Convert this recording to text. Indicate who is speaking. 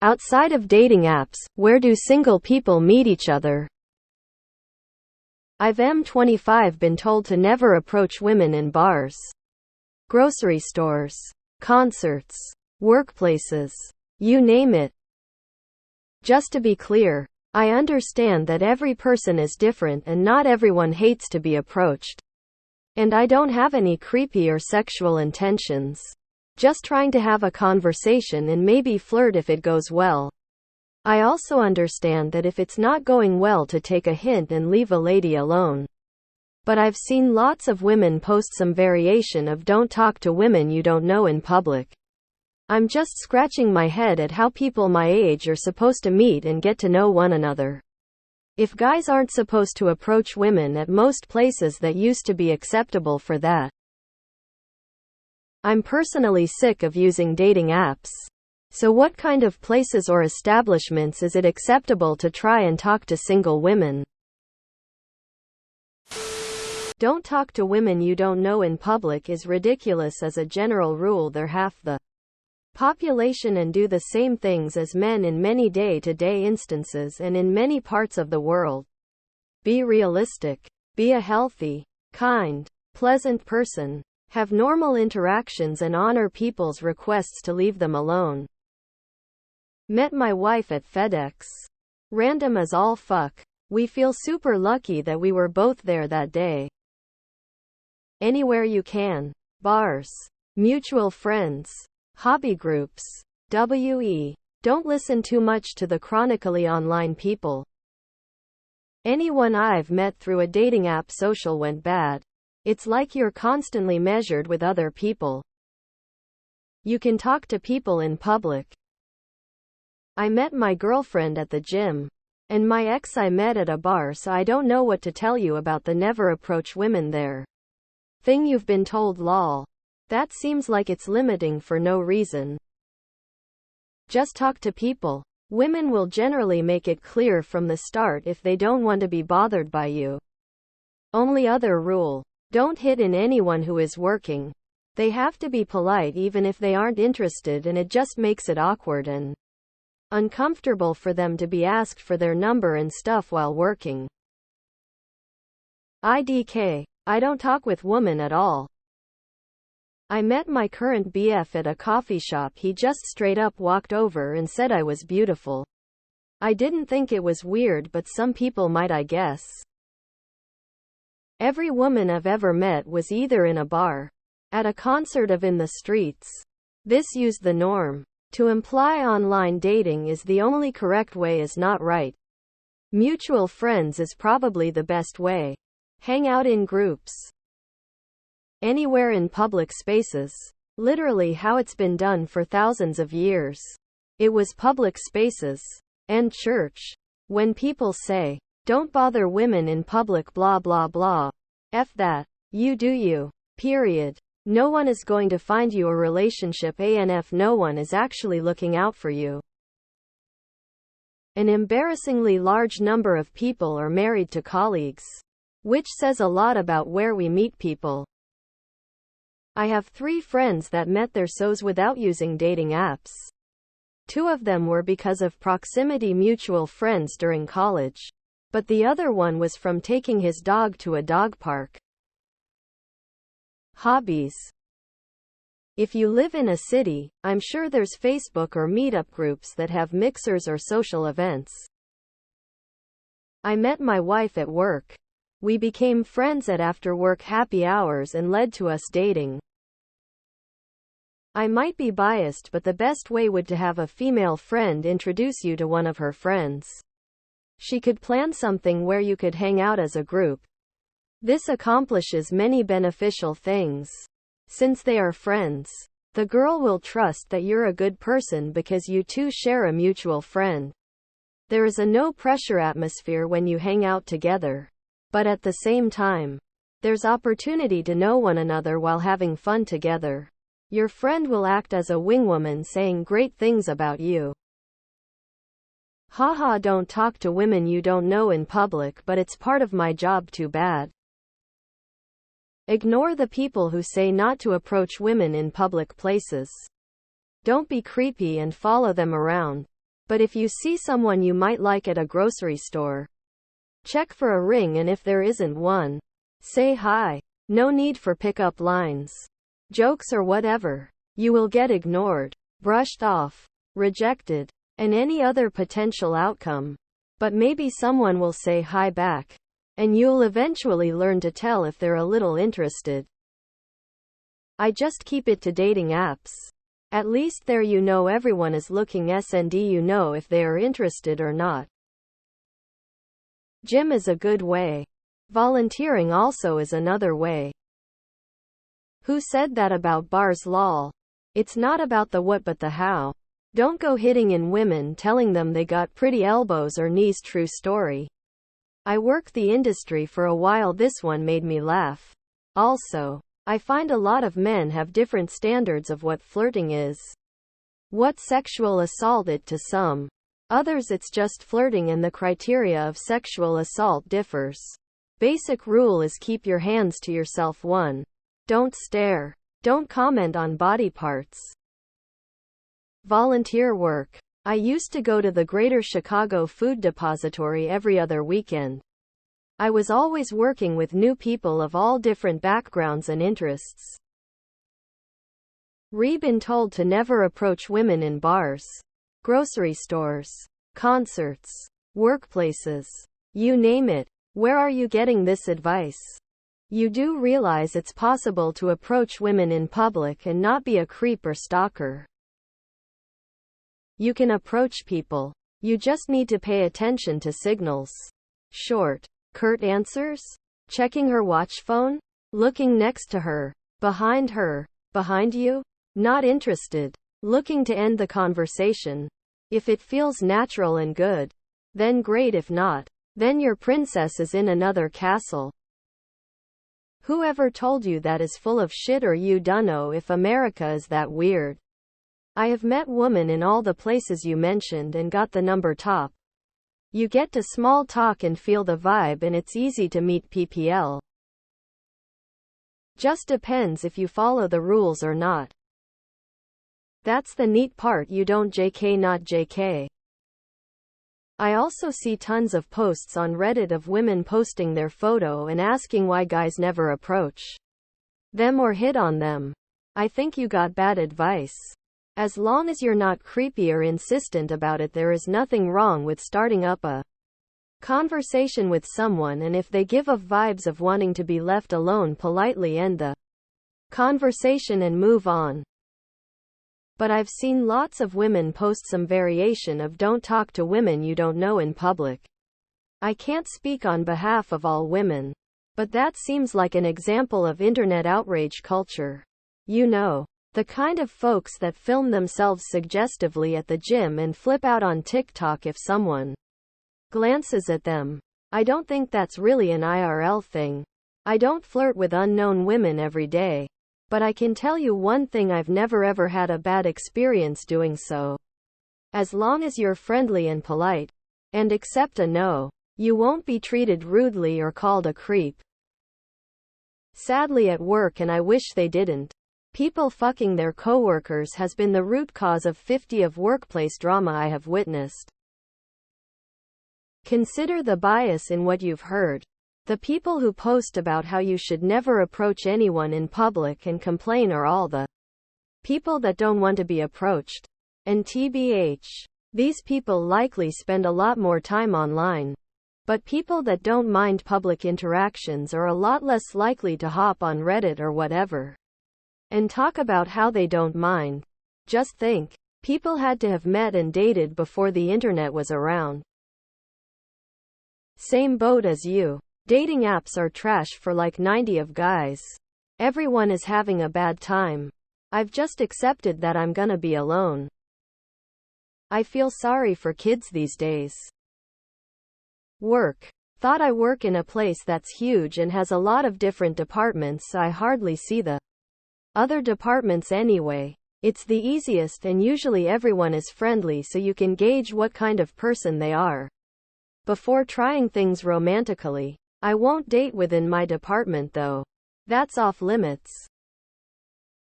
Speaker 1: Outside of dating apps, where do single people meet each other? I've 25 been told to never approach women in bars, grocery stores, concerts, workplaces, you name it. Just to be clear, I understand that every person is different and not everyone hates to be approached. And I don't have any creepy or sexual intentions. Just trying to have a conversation and maybe flirt if it goes well. I also understand that if it's not going well to take a hint and leave a lady alone. But I've seen lots of women post some variation of don't talk to women you don't know in public. I'm just scratching my head at how people my age are supposed to meet and get to know one another. If guys aren't supposed to approach women at most places that used to be acceptable for that. I'm personally sick of using dating apps. So what kind of places or establishments is it acceptable to try and talk to single women? Don't talk to women you don't know in public is ridiculous as a general rule. They're half the population and do the same things as men in many day-to-day instances and in many parts of the world. Be realistic. Be a healthy, kind, pleasant person. Have normal interactions and honor people's requests to leave them alone. Met my wife at FedEx. Random as all fuck. We feel super lucky that we were both there that day. Anywhere you can. Bars. Mutual friends. Hobby groups. Don't listen too much to the chronically online people. Anyone I've met through a dating app social went bad. It's like you're constantly measured with other people. You can talk to people in public. I met my girlfriend at the gym. And my ex I met at a bar, so I don't know what to tell you about the never approach women there thing you've been told, lol. That seems like it's limiting for no reason. Just talk to people. Women will generally make it clear from the start if they don't want to be bothered by you. Only other rule. Don't hit in anyone who is working. They have to be polite even if they aren't interested, and it just makes it awkward and uncomfortable for them to be asked for their number and stuff while working. IDK. I don't talk with women at all. I met my current BF at a coffee shop. He just straight up walked over and said I was beautiful. I didn't think it was weird, but some people might, I guess. Every woman I've ever met was either in a bar, at a concert, or in the streets. This used the norm. To imply online dating is the only correct way is not right. Mutual friends is probably the best way. Hang out in groups. Anywhere in public spaces. Literally how it's been done for thousands of years. It was public spaces. And church. When people say, don't bother women in public blah blah blah. F that. You do you. Period. No one is going to find you a relationship, and no one is actually looking out for you. An embarrassingly large number of people are married to colleagues. Which says a lot about where we meet people. I have 3 friends that met their SOs without using dating apps. 2 of them were because of proximity mutual friends during college. But the other one was from taking his dog to a dog park. Hobbies. If you live in a city, I'm sure there's Facebook or meetup groups that have mixers or social events. I met my wife at work. We became friends at after-work happy hours and led to us dating. I might be biased, but the best way would to have a female friend introduce you to one of her friends. She could plan something where you could hang out as a group. This accomplishes many beneficial things. Since they are friends, the girl will trust that you're a good person because you two share a mutual friend. There is a no-pressure atmosphere when you hang out together. But at the same time, there's opportunity to know one another while having fun together. Your friend will act as a wingwoman saying great things about you. Haha, don't talk to women you don't know in public, but it's part of my job, too bad. Ignore the people who say not to approach women in public places. Don't be creepy and follow them around. But if you see someone you might like at a grocery store, check for a ring, and if there isn't one, say hi. No need for pickup lines, jokes, or whatever. You will get ignored, brushed off, rejected, and any other potential outcome. But maybe someone will say hi back, and you'll eventually learn to tell if they're a little interested. I just keep it to dating apps. At least there you know everyone is looking, and you know if they are interested or not. Gym is a good way. Volunteering also is another way. Who said that about bars, lol? It's not about the what but the how. Don't go hitting in women telling them they got pretty elbows or knees. True story. I worked the industry for a while. This one made me laugh. Also, I find a lot of men have different standards of what flirting is. What sexual assault it to some. Others it's just flirting, and the criteria of sexual assault differs. Basic rule is keep your hands to yourself. 1. Don't stare. Don't comment on body parts. Volunteer work. I used to go to the Greater Chicago Food Depository every other weekend. I was always working with new people of all different backgrounds and interests. Been told to never approach women in bars, grocery stores, concerts, workplaces. You name it. Where are you getting this advice? You do realize it's possible to approach women in public and not be a creep or stalker. You can approach people. You just need to pay attention to signals. Short, curt answers? Checking her watch phone? Looking next to her? Behind her? Behind you? Not interested. Looking to end the conversation. If it feels natural and good, then great. If not, then your princess is in another castle. Whoever told you that is full of shit, or you dunno if America is that weird. I have met women in all the places you mentioned and got the number top. You get to small talk and feel the vibe, and it's easy to meet PPL. Just depends if you follow the rules or not. That's the neat part. You don't JK, not JK. I also see tons of posts on Reddit of women posting their photo and asking why guys never approach them or hit on them. I think you got bad advice. As long as you're not creepy or insistent about it, there is nothing wrong with starting up a conversation with someone, and if they give off vibes of wanting to be left alone, politely end the conversation and move on. But I've seen lots of women post some variation of don't talk to women you don't know in public. I can't speak on behalf of all women, but that seems like an example of internet outrage culture. You know, the kind of folks that film themselves suggestively at the gym and flip out on TikTok if someone glances at them. I don't think that's really an IRL thing. I don't flirt with unknown women every day. But I can tell you one thing, I've never ever had a bad experience doing so. As long as you're friendly and polite, and accept a no, you won't be treated rudely or called a creep. Sadly at work, and I wish they didn't, people fucking their coworkers has been the root cause of 50 of workplace drama I have witnessed. Consider the bias in what you've heard. The people who post about how you should never approach anyone in public and complain are all the people that don't want to be approached. And TBH, these people likely spend a lot more time online. But people that don't mind public interactions are a lot less likely to hop on Reddit or whatever and talk about how they don't mind. Just think, people had to have met and dated before the internet was around. Same boat as you. Dating apps are trash for like 90 of guys. Everyone is having a bad time. I've just accepted that I'm gonna be alone. I feel sorry for kids these days. Work. Thought I work in a place that's huge and has a lot of different departments, so I hardly see the other departments anyway. It's the easiest, and usually everyone is friendly, so you can gauge what kind of person they are before trying things romantically. I won't date within my department though. That's off limits.